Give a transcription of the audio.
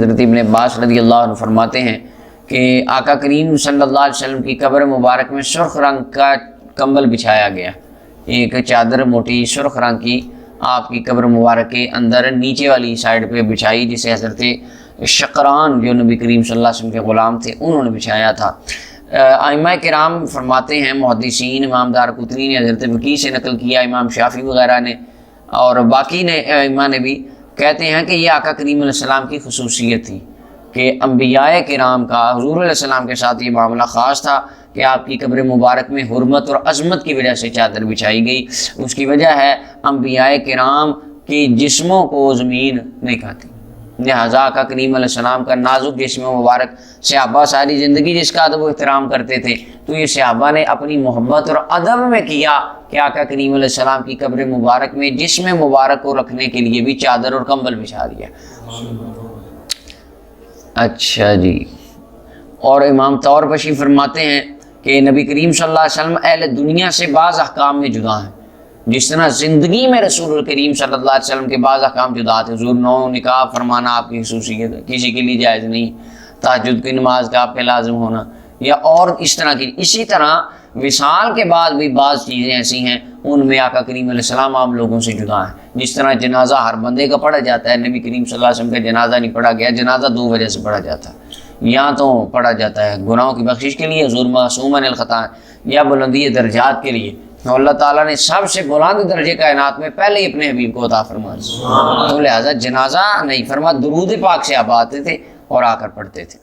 حضرت ابن عباس رضی اللہ عنہ فرماتے ہیں کہ آقا کریم صلی اللہ علیہ وسلم کی قبر مبارک میں سرخ رنگ کا کمبل بچھایا گیا، ایک چادر موٹی سرخ رنگ کی آپ کی قبر مبارک کے اندر نیچے والی سائڈ پہ بچھائی، جسے حضرت شقران جو نبی کریم صلی اللہ علیہ وسلم کے غلام تھے انہوں نے بچھایا تھا۔ ائمہ کرام فرماتے ہیں، محدثین امام دارقطنی نے حضرت وکیع سے نقل کیا، امام شافعی وغیرہ نے اور باقی نے ائمہ نے بھی کہتے ہیں کہ یہ آقا کریم علیہ السلام کی خصوصیت تھی کہ انبیاء کرام کا حضور علیہ السلام کے ساتھ یہ معاملہ خاص تھا کہ آپ کی قبر مبارک میں حرمت اور عظمت کی وجہ سے چادر بچھائی گئی۔ اس کی وجہ ہے انبیاء کرام کی جسموں کو زمین نہیں کھاتی، لہذا آقا کریم علیہ السلام کا نازک جسم مبارک صحابہ ساری زندگی جس کا ادب و احترام کرتے تھے، تو یہ صحابہ نے اپنی محبت اور ادب میں کیا کہ آقا کریم علیہ السلام کی قبر مبارک میں جسم مبارک کو رکھنے کے لیے بھی چادر اور کمبل بچھا دیا۔ اچھا جی، اور امام طور بشی فرماتے ہیں کہ نبی کریم صلی اللہ علیہ وسلم اہل دنیا سے بعض احکام میں جدا ہیں، جس طرح زندگی میں رسول کریم صلی اللہ علیہ وسلم کے بعض احکام جدا تھے۔ حضور نو نکاح فرمانا آپ کی خصوصیت ہے، کسی کے لیے جائز نہیں، تہجد کی نماز کا آپ پہ لازم ہونا یا اور اس طرح کی۔ اسی طرح وصال کے بعد بھی بعض چیزیں ایسی ہیں ان میں آقا کریم علیہ السلام عام لوگوں سے جدا ہیں، جس طرح جنازہ ہر بندے کا پڑھا جاتا ہے، نبی کریم صلی اللہ علیہ وسلم کا جنازہ نہیں پڑھا گیا۔ جنازہ دو وجہ سے پڑھا جاتا ہے، یا تو پڑھا جاتا ہے گناہوں کی بخشش کے لیے، حضور معصوم عن الخطا، یا بلندی درجات کے لیے۔ اللہ تعالیٰ نے سب سے بلند درجے کائنات میں پہلے ہی اپنے حبیب کو عطا فرمایا، تو لہٰذا جنازہ نہیں فرما، درود پاک سے آپ آتے تھے اور آ کر پڑھتے تھے۔